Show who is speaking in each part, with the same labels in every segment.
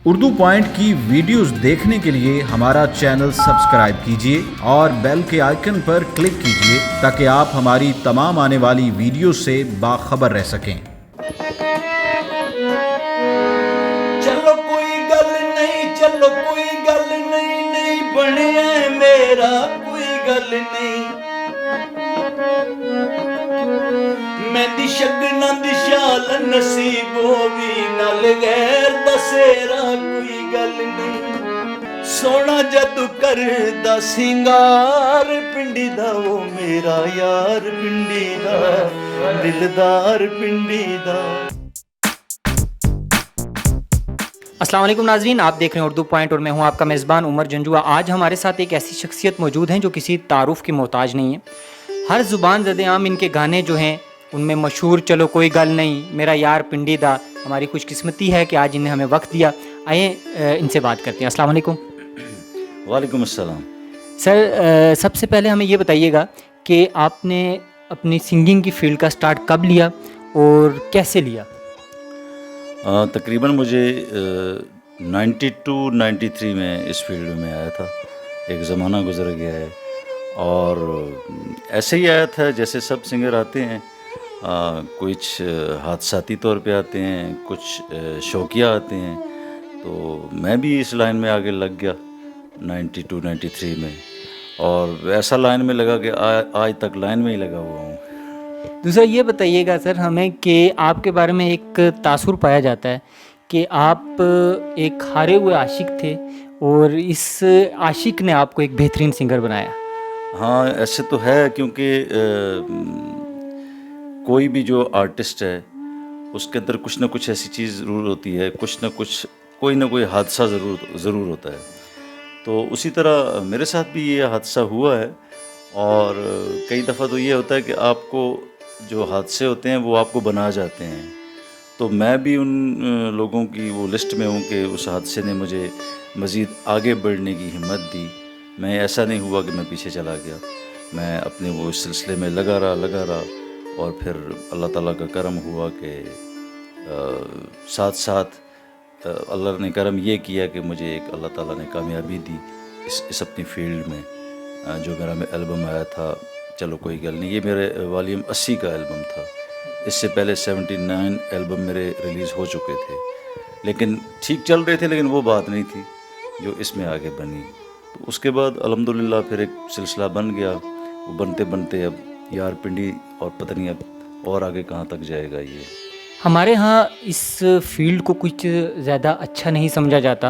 Speaker 1: Urdu point کی videos دیکھنے کے لیے ہمارا چینل سبسکرائب کیجیے اور بیل کے آئیکن پر کلک کیجیے تاکہ آپ ہماری تمام آنے والی ویڈیوز سے باخبر رہ سکیں۔
Speaker 2: چلو کوئی گل نہیں، چلو کوئی گل نہیں، نہیں بنیا میرا کوئی گل نہیں، میں دی شگنا دی شال نصیب ہووی نال غیر دا سیرا کوئی گل نہیں، سونا جدو کردا سنگار پنڈی دا وہ میرا یار پنڈی دا دلدار پنڈی دا۔
Speaker 3: السلام علیکم ناظرین، آپ دیکھ رہے ہیں اردو پوائنٹ اور میں ہوں آپ کا میزبان عمر جنجوا۔ آج ہمارے ساتھ ایک ایسی شخصیت موجود ہیں جو کسی تعارف کی محتاج نہیں ہے۔ ہر زبان زد عام ان کے گانے جو ہیں ان میں مشہور چلو کوئی گل نہیں، میرا یار پنڈی دا۔ ہماری خوش قسمتی ہے کہ آج انہیں ہمیں وقت دیا۔ آئیں ان سے بات کرتے ہیں۔ السلام علیکم۔
Speaker 2: وعلیکم السلام۔
Speaker 3: سر، سب سے پہلے ہمیں یہ بتائیے گا کہ آپ نے اپنی سنگنگ کی فیلڈ کا سٹارٹ کب لیا اور کیسے لیا؟
Speaker 2: تقریباً مجھے 92-93 میں اس فیلڈ میں آیا تھا۔ ایک زمانہ گزر گیا ہے اور ایسے ہی آیا تھا جیسے سب سنگر آتے ہیں، کچھ حادثاتی طور پہ آتے ہیں، کچھ شوقیہ آتے ہیں، تو میں بھی اس لائن میں آگے لگ گیا 92-93 میں، اور ایسا لائن میں لگا کہ آج تک لائن میں ہی لگا ہوا ہوں۔
Speaker 3: دوسرا یہ بتائیے گا سر ہمیں کہ آپ کے بارے میں ایک تاثر پایا جاتا ہے کہ آپ ایک ہارے ہوئے عاشق تھے اور اس عاشق نے آپ کو ایک بہترین سنگر بنایا۔
Speaker 2: ہاں ایسے تو ہے، کیونکہ کوئی بھی جو آرٹسٹ ہے اس کے اندر کچھ نہ کچھ ایسی چیز ضرور ہوتی ہے، کچھ نہ کچھ کوئی نہ کوئی حادثہ ضرور ہوتا ہے۔ تو اسی طرح میرے ساتھ بھی یہ حادثہ ہوا ہے، اور کئی دفعہ تو یہ ہوتا ہے کہ آپ کو جو حادثے ہوتے ہیں وہ آپ کو بنا جاتے ہیں۔ تو میں بھی ان لوگوں کی وہ لسٹ میں ہوں کہ اس حادثے نے مجھے مزید آگے بڑھنے کی ہمت دی۔ میں ایسا نہیں ہوا کہ میں پیچھے چلا گیا، میں اپنے وہ اس سلسلے میں لگا رہا، اور پھر اللہ تعالیٰ کا کرم ہوا کہ ساتھ ساتھ اللہ نے کرم یہ کیا کہ مجھے ایک اللہ تعالیٰ نے کامیابی دی اس اپنی فیلڈ میں۔ جو میرا البم آیا تھا چلو کوئی گل نہیں، یہ میرے والیوم 80 کا البم تھا۔ اس سے پہلے 79 البم میرے ریلیز ہو چکے تھے، لیکن ٹھیک چل رہے تھے، لیکن وہ بات نہیں تھی جو اس میں آگے بنی۔ تو اس کے بعد الحمدللہ پھر ایک سلسلہ بن گیا، وہ بنتے بنتے اب یار پنڈی، اور پتہ نہیں اب اور آگے کہاں تک جائے گا یہ۔
Speaker 3: ہمارے ہاں اس فیلڈ کو کچھ زیادہ اچھا نہیں سمجھا جاتا،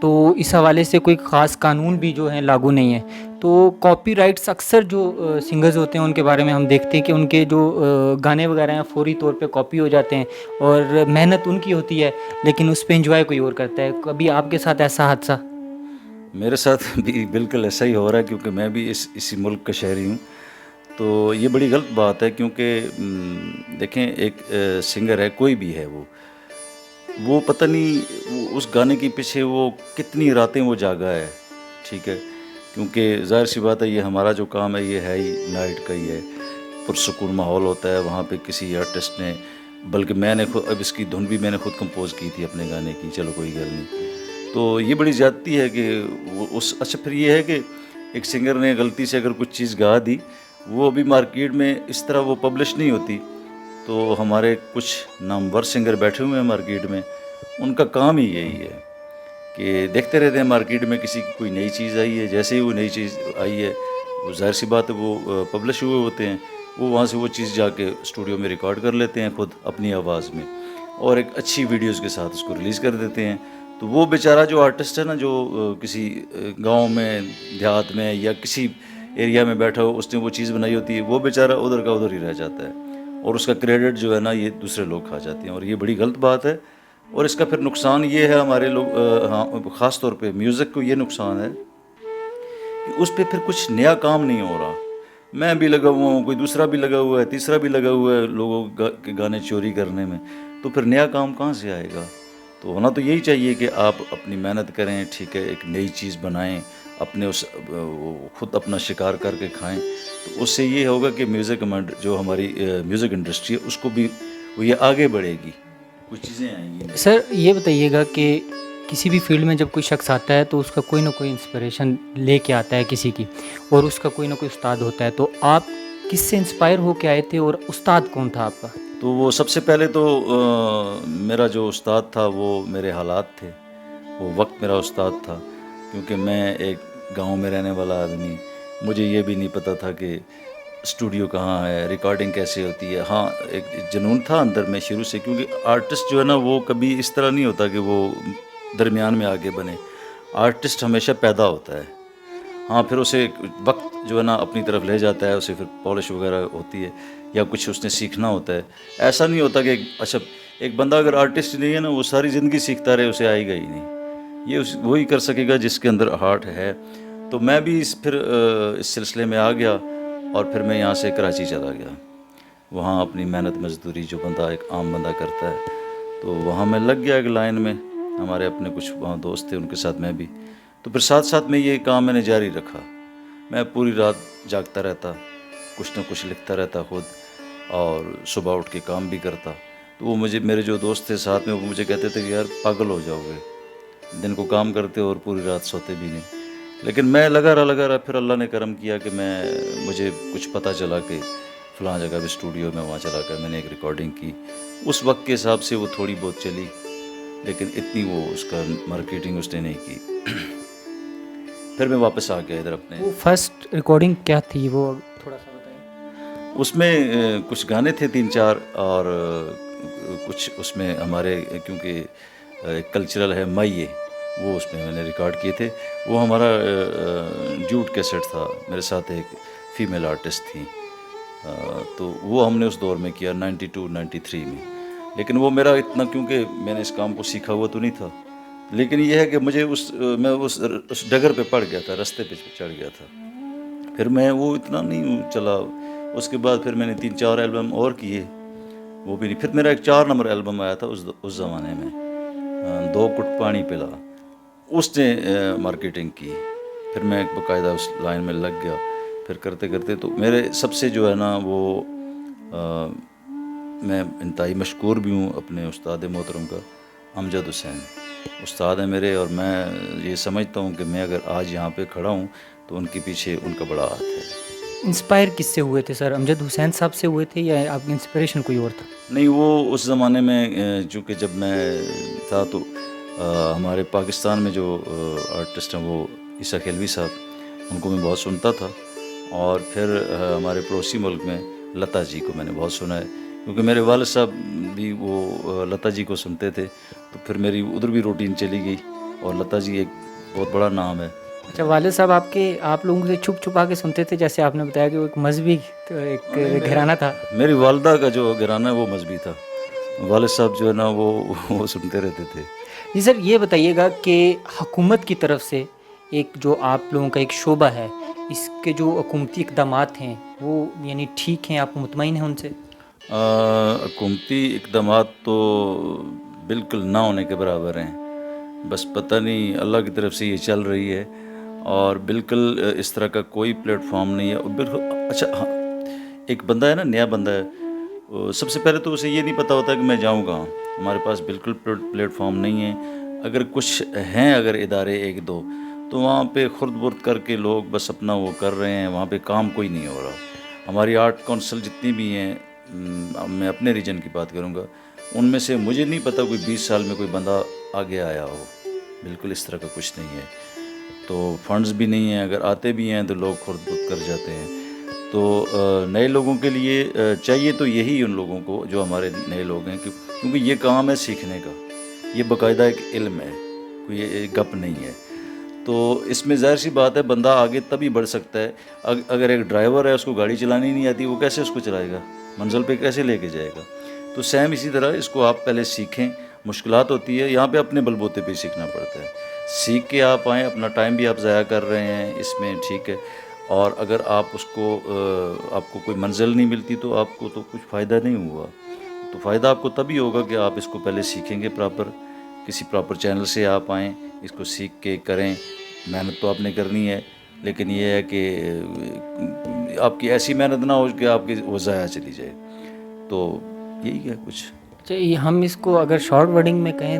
Speaker 3: تو اس حوالے سے کوئی خاص قانون بھی جو ہیں لاگو نہیں ہے۔ تو کاپی رائٹس اکثر جو سنگرز ہوتے ہیں ان کے بارے میں ہم دیکھتے ہیں کہ ان کے جو گانے وغیرہ ہیں فوری طور پہ کاپی ہو جاتے ہیں، اور محنت ان کی ہوتی ہے لیکن اس پہ انجوائے کوئی اور کرتا ہے۔ کبھی آپ کے ساتھ ایسا حادثہ؟
Speaker 2: میرے ساتھ بھی بالکل ایسا ہی ہو رہا ہے، کیونکہ میں بھی اسی ملک کا شہری ہوں۔ تو یہ بڑی غلط بات ہے، کیونکہ دیکھیں ایک سنگر ہے، کوئی بھی ہے، وہ پتہ نہیں اس گانے کے پیچھے وہ کتنی راتیں وہ جاگا ہے، ٹھیک ہے، کیونکہ ظاہر سی بات ہے یہ ہمارا جو کام ہے یہ ہے ہی نائٹ کا ہی ہے، پرسکون ماحول ہوتا ہے وہاں پہ۔ کسی آرٹسٹ نے، بلکہ میں نے خود، اب اس کی دھن بھی میں نے خود کمپوز کی تھی اپنے گانے کی، چلو کوئی گل نہیں۔ تو یہ بڑی زیادتی ہے کہ اچھا پھر یہ ہے کہ ایک سنگر نے غلطی سے اگر کچھ چیز گا دی، وہ ابھی مارکیٹ میں اس طرح وہ پبلش نہیں ہوتی، تو ہمارے کچھ نامور سنگر بیٹھے ہوئے ہیں مارکیٹ میں، ان کا کام ہی یہی ہے کہ دیکھتے رہتے ہیں مارکیٹ میں کسی کی کوئی نئی چیز آئی ہے، جیسے ہی وہ نئی چیز آئی ہے وہ ظاہر سی بات ہے وہ پبلش ہوئے ہوتے ہیں، وہ وہاں سے وہ چیز جا کے اسٹوڈیو میں ریکارڈ کر لیتے ہیں خود اپنی آواز میں، اور ایک اچھی ویڈیوز کے ساتھ اس کو ریلیز کر دیتے ہیں۔ تو وہ بیچارہ جو آرٹسٹ ہے نا، جو کسی گاؤں میں، دیہات میں یا کسی ایریا میں بیٹھا ہو، اس نے وہ چیز بنائی ہوتی ہے، وہ بیچارہ ادھر کا ادھر ہی رہ جاتا ہے، اور اس کا کریڈٹ جو ہے نا یہ دوسرے لوگ کھا جاتے ہیں، اور یہ بڑی غلط بات ہے۔ اور اس کا پھر نقصان یہ ہے ہمارے لوگ، خاص طور پہ میوزک کو یہ نقصان ہے کہ اس پہ پھر کچھ نیا کام نہیں ہو رہا۔ میں بھی لگا ہوا ہوں، کوئی دوسرا بھی لگا ہوا ہے، تیسرا بھی لگا ہوا ہے لوگوں کے گانے چوری کرنے میں، تو پھر نیا کام کہاں سے آئے گا؟ تو ہونا تو یہی چاہیے کہ آپ اپنی محنت کریں، ٹھیک ہے، ایک نئی چیز بنائیں، اپنے خود اپنا شکار کر کے کھائیں، تو اس سے یہ ہوگا کہ میوزک جو ہماری میوزک انڈسٹری ہے اس کو بھی وہ یہ آگے بڑھے گی، کچھ چیزیں آئیں گی۔
Speaker 3: سر یہ بتائیے گا کہ کسی بھی فیلڈ میں جب کوئی شخص آتا ہے تو اس کا کوئی نہ کوئی انسپریشن لے کے آتا ہے کسی کی، اور اس کا کوئی نہ کوئی استاد ہوتا ہے. تو آپ کس سے انسپائر ہو کے آئے تھے اور استاد کون تھا آپ کا؟
Speaker 2: تو وہ سب سے پہلے تو میرا جو استاد تھا وہ میرے حالات تھے، وہ وقت میرا استاد تھا. کیونکہ میں ایک گاؤں میں رہنے والا آدمی، مجھے یہ بھی نہیں پتہ تھا کہ اسٹوڈیو کہاں ہے، ریکارڈنگ کیسے ہوتی ہے. ہاں ایک جنون تھا اندر میں شروع سے، کیونکہ آرٹسٹ جو ہے نا وہ کبھی اس طرح نہیں ہوتا کہ وہ درمیان میں آگے بنے. آرٹسٹ ہمیشہ پیدا ہوتا ہے. ہاں پھر اسے وقت جو ہے نا اپنی طرف لے جاتا ہے، اسے پھر پالش وغیرہ ہوتی ہے یا کچھ اس نے سیکھنا ہوتا ہے. ایسا نہیں ہوتا کہ اچھا ایک بندہ اگر آرٹسٹ نہیں ہے نا وہ ساری زندگی سیکھتا رہے، اسے آئے گا ہی نہیں. یہ وہی کر سکے گا جس کے اندر ہارٹ ہے. تو میں بھی پھر اس سلسلے میں آ گیا، اور پھر میں یہاں سے کراچی چلا گیا. وہاں اپنی محنت مزدوری جو بندہ ایک عام بندہ کرتا ہے، تو وہاں میں لگ گیا ایک لائن میں. ہمارے اپنے کچھ وہاں دوست تھے، ان کے ساتھ میں بھی. تو پھر ساتھ ساتھ میں یہ کام میں نے جاری رکھا. میں پوری رات جاگتا رہتا، کچھ نہ کچھ لکھتا رہتا خود، اور صبح اٹھ کے کام بھی کرتا. تو وہ میرے جو دوست تھے ساتھ میں، وہ مجھے کہتے تھے کہ یار پاگل ہو جاؤ گے، دن کو کام کرتے اور پوری رات سوتے بھی نہیں. لیکن میں لگا رہا. پھر اللہ نے کرم کیا کہ مجھے کچھ پتہ چلا کہ فلاں جگہ بھی اسٹوڈیو میں، وہاں چلا کر میں نے ایک ریکارڈنگ کی. اس وقت کے حساب سے وہ تھوڑی بہت چلی، لیکن اتنی وہ اس کا مارکیٹنگ اس نے نہیں کی. پھر میں واپس آ گیا ادھر اپنے.
Speaker 3: وہ فرسٹ ریکارڈنگ کیا تھی وہ تھوڑا سا بتائیں.
Speaker 2: اس میں کچھ گانے تھے 3-4، اور کچھ اس میں ہمارے کیونکہ ایک کلچرل ہے مائیے، وہ اس میں نے ریکارڈ کیے تھے. وہ ہمارا ڈیوٹ کیسٹ تھا. میرے ساتھ ایک فیمیل آرٹسٹ تھیں، تو وہ ہم نے اس دور میں کیا 92-93 میں. لیکن وہ میرا اتنا، کیونکہ میں نے اس کام کو سیکھا ہوا تو نہیں تھا. لیکن یہ ہے کہ مجھے میں اس ڈگر پہ پڑ گیا تھا، رستے پہ چڑھ گیا تھا. پھر میں وہ اتنا نہیں چلا. اس کے بعد پھر میں نے 3-4 البم اور کیے، وہ بھی نہیں. پھر میرا ایک 4 نمبر البم آیا تھا اس زمانے میں، 2 کٹ پانی پلا، اس نے مارکیٹنگ کی. پھر میں ایک باقاعدہ اس لائن میں لگ گیا. پھر کرتے کرتے تو میرے سب سے جو ہے نا وہ میں انتہائی مشکور بھی ہوں اپنے استاد محترم کا، امجد حسین استاد ہیں میرے. اور میں یہ سمجھتا ہوں کہ میں اگر آج یہاں پہ کھڑا ہوں تو ان کے پیچھے ان کا بڑا ہاتھ ہے.
Speaker 3: انسپائر کس سے ہوئے تھے سر؟ امجد حسین صاحب سے ہوئے تھے یا آپ کی انسپریشن کوئی اور تھا؟
Speaker 2: نہیں، وہ اس زمانے میں چونکہ جب میں تھا تو ہمارے پاکستان میں جو آرٹسٹ ہیں وہ عیسیٰ کھیلوی صاحب، ان کو میں بہت سنتا تھا. اور پھر ہمارے پڑوسی ملک میں لتا جی کو میں نے بہت سنا ہے، کیونکہ میرے والد صاحب بھی وہ لتا جی کو سنتے تھے. تو پھر میری ادھر بھی روٹین چلی گئی، اور لتا جی ایک بہت بڑا نام ہے.
Speaker 3: اچھا، والد صاحب آپ لوگوں سے چھپ چھپا کے سنتے تھے، جیسے آپ نے بتایا کہ وہ ایک مذہبی ایک گھرانہ تھا.
Speaker 2: میری والدہ کا جو گھرانہ ہے وہ مذہبی تھا. والد صاحب جو ہے نا وہ سنتے رہتے تھے.
Speaker 3: جی سر، یہ بتائیے گا کہ حکومت کی طرف سے ایک جو آپ لوگوں کا ایک شعبہ ہے، اس کے جو حکومتی اقدامات ہیں وہ یعنی ٹھیک ہیں، آپ مطمئن ہیں ان سے؟
Speaker 2: حکومتی اقدامات تو بالکل نہ ہونے کے برابر ہیں. بس پتہ نہیں اللہ کی طرف سے یہ چل رہی ہے، اور بالکل اس طرح کا کوئی پلیٹ فارم نہیں ہے. بالکل اچھا، ہاں ایک بندہ ہے نا، نیا بندہ ہے، سب سے پہلے تو اسے یہ نہیں پتہ ہوتا کہ میں جاؤں کہاں. ہمارے پاس بالکل پلیٹ فارم نہیں ہے. اگر کچھ ہیں اگر ادارے 1-2 تو وہاں پہ خرد برد کر کے لوگ بس اپنا وہ کر رہے ہیں، وہاں پہ کام کوئی نہیں ہو رہا. ہماری آرٹ کونسل جتنی بھی ہیں، میں اپنے ریجن کی بات کروں گا، ان میں سے مجھے نہیں پتہ کوئی 20 سال میں کوئی بندہ آگے آیا ہو. بالکل اس طرح کا کچھ نہیں ہے. تو فنڈز بھی نہیں ہیں، اگر آتے بھی ہیں تو لوگ خرد برد کر جاتے ہیں. تو نئے لوگوں کے لیے چاہیے تو یہی ان لوگوں کو جو ہمارے نئے لوگ ہیں، کیونکہ یہ کام ہے سیکھنے کا، یہ باقاعدہ ایک علم ہے، کوئی ایک گپ نہیں ہے. تو اس میں ظاہر سی بات ہے بندہ آگے تبھی بڑھ سکتا ہے. اگر ایک ڈرائیور ہے، اس کو گاڑی چلانی نہیں آتی، وہ کیسے اس کو چلائے گا، منزل پہ کیسے لے کے جائے گا. تو سیم اسی طرح اس کو آپ پہلے سیکھیں. مشکلات ہوتی ہے یہاں پہ، اپنے بل بوتے پہ سیکھنا پڑتا ہے. سیکھ کے آپ آئیں، اپنا ٹائم بھی آپ ضائع کر رہے ہیں اس میں، ٹھیک ہے. اور اگر آپ آپ کو کوئی منزل نہیں ملتی تو آپ کو تو کچھ فائدہ نہیں ہوا. تو فائدہ آپ کو تبھی ہوگا کہ آپ اس کو پہلے سیکھیں گے پراپر، کسی پراپر چینل سے آپ آئیں، اس کو سیکھ کے کریں. محنت تو آپ نے کرنی ہے، لیکن یہ ہے کہ آپ کی ایسی محنت نہ ہو کہ آپ کی وہ ضائع چلی جائے. تو یہی ہے کچھ.
Speaker 3: ہم اس کو اگر شارٹ ورڈنگ میں کہیں،